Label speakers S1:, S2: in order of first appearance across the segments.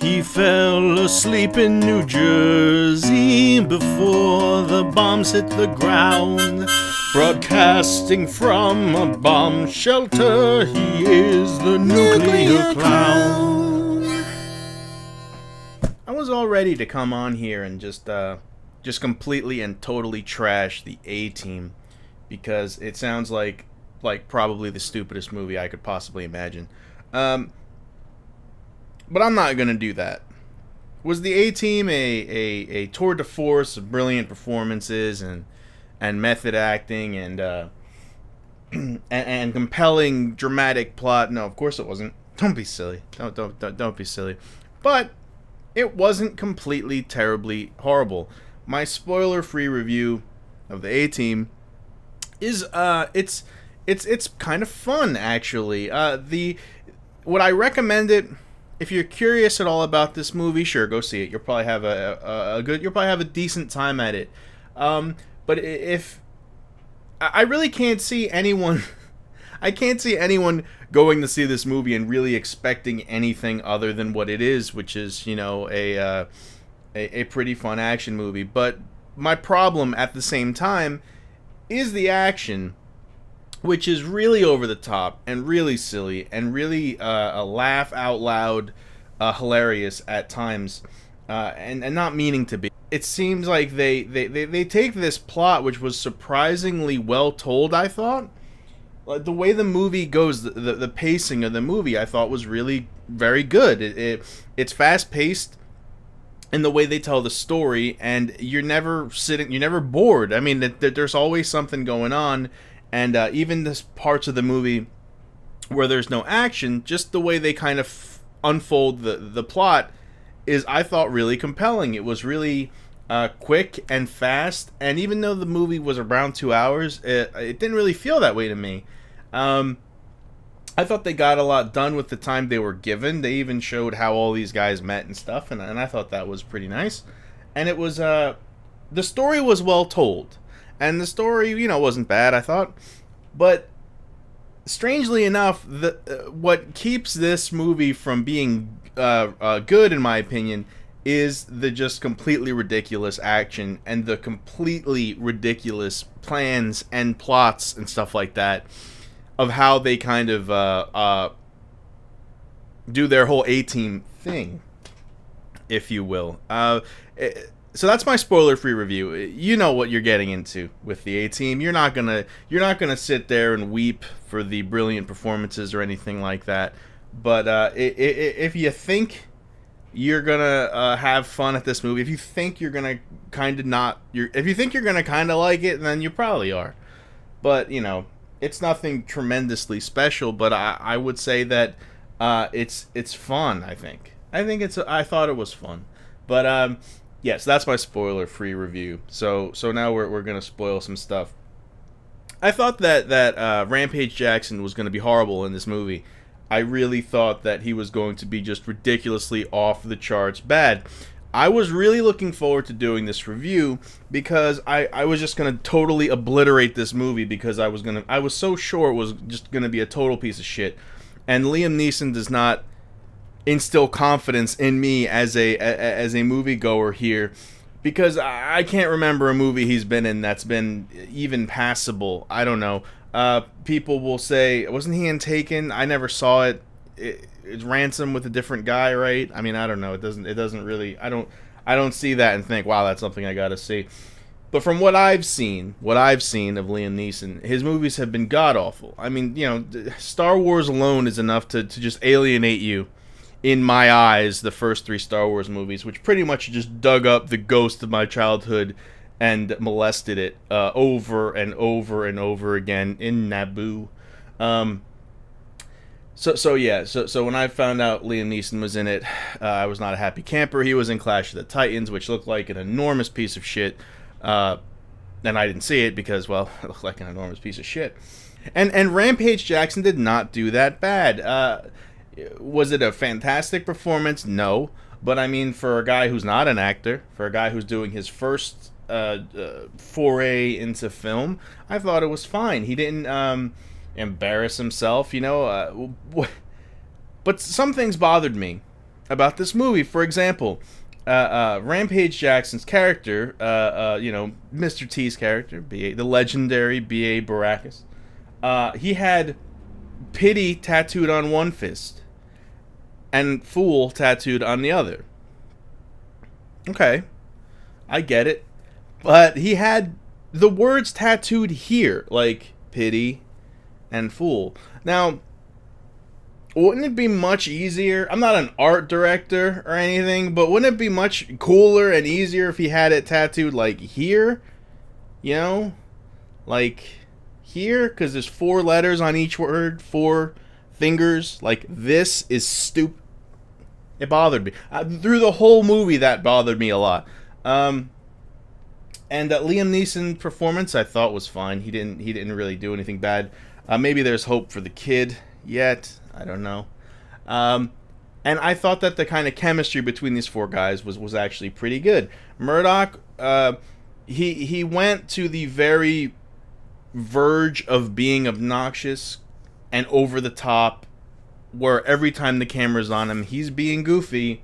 S1: He fell asleep in New Jersey before the bombs hit the ground. Broadcasting from a bomb shelter, he is the nuclear clown. I was all ready to come on here and just completely and totally trash the A-Team, because it sounds like probably the stupidest movie I could possibly imagine. But I'm not going to do that. Was the A-Team a tour de force of brilliant performances and method acting and and compelling dramatic plot? No, of course it wasn't. Don't be silly. Don't be silly. But it wasn't completely terribly horrible. My spoiler-free review of the A-Team is it's kind of fun, actually. Would I recommend it? If you're curious at all about this movie, sure, go see it. You'll probably have you'll probably have a decent time at it. But if I really can't see anyone, I can't see anyone going to see this movie and really expecting anything other than what it is, which is, you know, a pretty fun action movie. But my problem at the same time is the action, which is really over the top and really silly and really a laugh out loud hilarious at times, and not meaning to be. It seems like they take this plot, which was surprisingly well told, I thought. Like, the way the movie goes, the pacing of the movie, I thought was really very good. It's fast paced in the way they tell the story, and you're never bored. I mean, there's always something going on. And even this parts of the movie where there's no action, just the way they kind of unfold the plot is, I thought, really compelling. It was really quick and fast, and even though the movie was around 2 hours, it didn't really feel that way to me. I thought they got a lot done with the time they were given. They even showed how all these guys met and stuff, and I thought that was pretty nice. And it was the story was well told. And the story, you know, wasn't bad, I thought. But strangely enough, what keeps this movie from being good, in my opinion, is the just completely ridiculous action and the completely ridiculous plans and plots and stuff like that of how they kind of do their whole A-Team thing, if you will. So that's my spoiler-free review. You know what you're getting into with the A-Team. You're not gonna sit there and weep for the brilliant performances or anything like that. But if you think you're gonna have fun at this movie, if you think you're gonna kind of like it, then you probably are. But you know, it's nothing tremendously special. But I would say that it's fun. I thought it was fun. But yes, that's my spoiler-free review. So now we're gonna spoil some stuff. I thought that Rampage Jackson was gonna be horrible in this movie. I really thought that he was going to be just ridiculously off the charts bad. I was really looking forward to doing this review because I was just gonna totally obliterate this movie because I was so sure it was just gonna be a total piece of shit. And Liam Neeson does not instill confidence in me as a moviegoer here, because I can't remember a movie he's been in that's been even passable. I don't know. People will say, wasn't he in Taken? I never saw it. It's Ransom with a different guy, right? I mean, I don't know. It doesn't really. I don't see that and think, wow, that's something I got to see. But from what I've seen of Liam Neeson, his movies have been god awful. I mean, you know, Star Wars alone is enough to just alienate you. In my eyes, the first 3 Star Wars movies, which pretty much just dug up the ghost of my childhood and molested it over and over and over again in Naboo. So when I found out Liam Neeson was in it, I was not a happy camper. He was in Clash of the Titans, which looked like an enormous piece of shit. And I didn't see it because, well, it looked like an enormous piece of shit. And Rampage Jackson did not do that bad. Was it a fantastic performance? No. But I mean, for a guy who's not an actor, for a guy who's doing his first foray into film, I thought it was fine. He didn't embarrass himself, you know. But some things bothered me. about this movie. For example, Rampage Jackson's character, Mr. T's character, the legendary B.A. Baracus, he had pity tattooed on one fist and fool tattooed on the other. Okay, I get it. But he had the words tattooed here, like pity and fool. Now, wouldn't it be much easier? I'm not an art director or anything, but wouldn't it be much cooler and easier if he had it tattooed like here? You know? Like here? Because there's 4 letters on each word, 4 fingers. Like, this is stupid. It bothered me. Through the whole movie, that bothered me a lot. And Liam Neeson's performance, I thought, was fine. He didn't really do anything bad. Maybe there's hope for the kid yet. I don't know. And I thought that the kind of chemistry between these 4 guys was actually pretty good. Murdoch, he went to the very verge of being obnoxious and over the top, where every time the camera's on him, he's being goofy,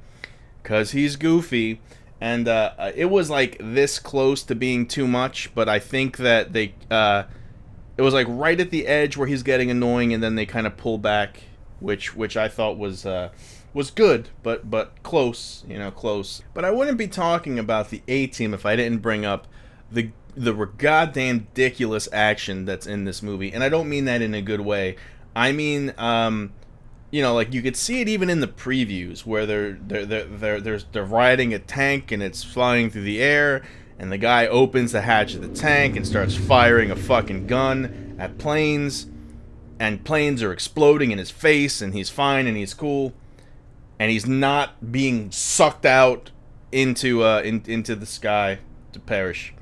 S1: because he's goofy. And it was like this close to being too much, but I think that they it was like right at the edge where he's getting annoying, and then they kind of pull back, which I thought was good, but close, close. But I wouldn't be talking about the A-Team if I didn't bring up the goddamn ridiculous action that's in this movie, and I don't mean that in a good way. I mean, like you could see it even in the previews where they're riding a tank and it's flying through the air, and the guy opens the hatch of the tank and starts firing a fucking gun at planes, and planes are exploding in his face, and he's fine and he's cool, and he's not being sucked out into the sky to perish.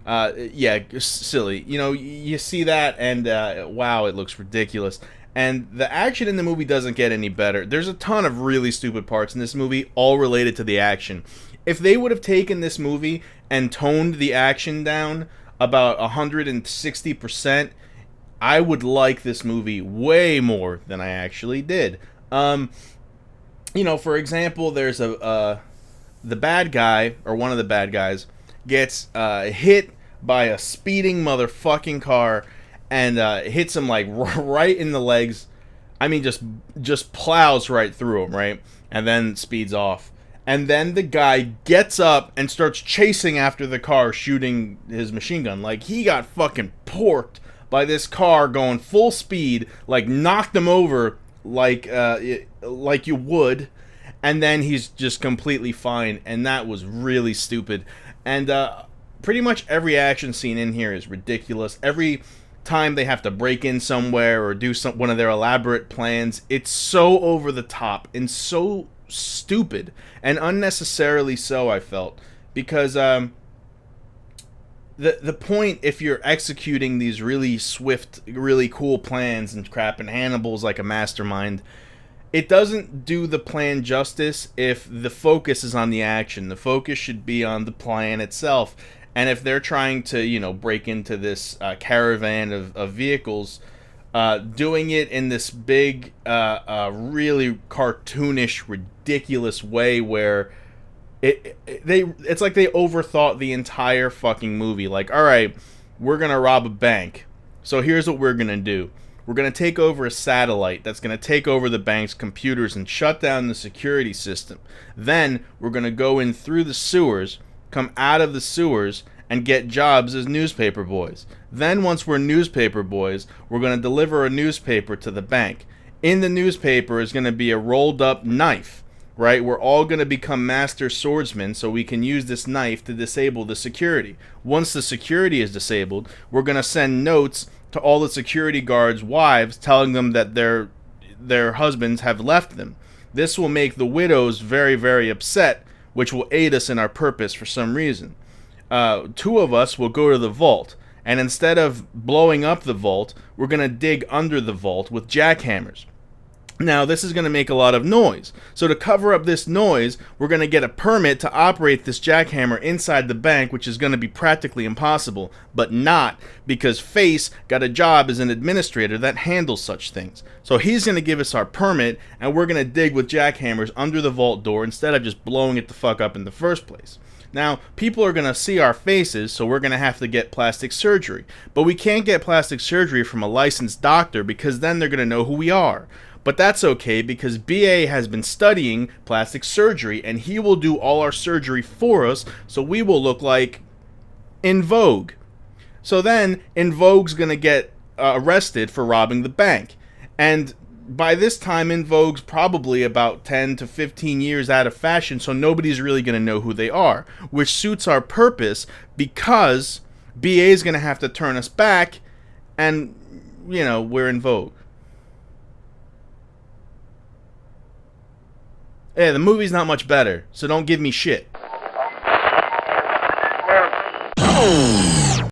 S1: Yeah, silly. You see that, and wow, it looks ridiculous. And the action in the movie doesn't get any better. There's a ton of really stupid parts in this movie, all related to the action. If they would have taken this movie and toned the action down about 160%, I would like this movie way more than I actually did. For example, there's the bad guy, or one of the bad guys, gets hit by a speeding motherfucking car, and hits him like right in the legs. I mean, just plows right through him, right? And then speeds off. And then the guy gets up and starts chasing after the car, shooting his machine gun. Like, he got fucking porked by this car going full speed, like knocked him over like you would. And then he's just completely fine. And that was really stupid. And pretty much every action scene in here is ridiculous. Every time they have to break in somewhere or do one of their elaborate plans, it's so over the top and so stupid, and unnecessarily so, I felt, because the point, if you're executing these really swift, really cool plans and crap, and Hannibal's like a mastermind, it doesn't do the plan justice if the focus is on the action. The focus should be on the plan itself. And if they're trying to, break into this caravan of vehicles, doing it in this big, really cartoonish, ridiculous way where it's like they overthought the entire fucking movie. Like, all right, we're going to rob a bank. So here's what we're going to do. We're going to take over a satellite that's going to take over the bank's computers and shut down the security system. Then we're going to go in through the sewers, come out of the sewers, and get jobs as newspaper boys. Then once we're newspaper boys, we're going to deliver a newspaper to the bank. In the newspaper is going to be a rolled up knife, right? We're all going to become master swordsmen so we can use this knife to disable the security. Once the security is disabled, we're going to send notes to all the security guards' wives telling them that their husbands have left them. This will make the widows very, very upset, which will aid us in our purpose for some reason. 2 of us will go to the vault, and instead of blowing up the vault, we're going to dig under the vault with jackhammers. Now, this is going to make a lot of noise. So to cover up this noise, we're going to get a permit to operate this jackhammer inside the bank, which is going to be practically impossible, but not, because Face got a job as an administrator that handles such things. So he's going to give us our permit, and we're going to dig with jackhammers under the vault door instead of just blowing it the fuck up in the first place. Now, people are going to see our faces, so we're going to have to get plastic surgery. But we can't get plastic surgery from a licensed doctor, because then they're going to know who we are. But that's okay, because BA has been studying plastic surgery, and he will do all our surgery for us, so we will look like En Vogue. So then, En Vogue's going to get arrested for robbing the bank. And by this time, En Vogue's probably about 10 to 15 years out of fashion, so nobody's really going to know who they are, which suits our purpose, because BA's going to have to turn us back, and, you know, we're En Vogue. Yeah, the movie's not much better, so don't give me shit.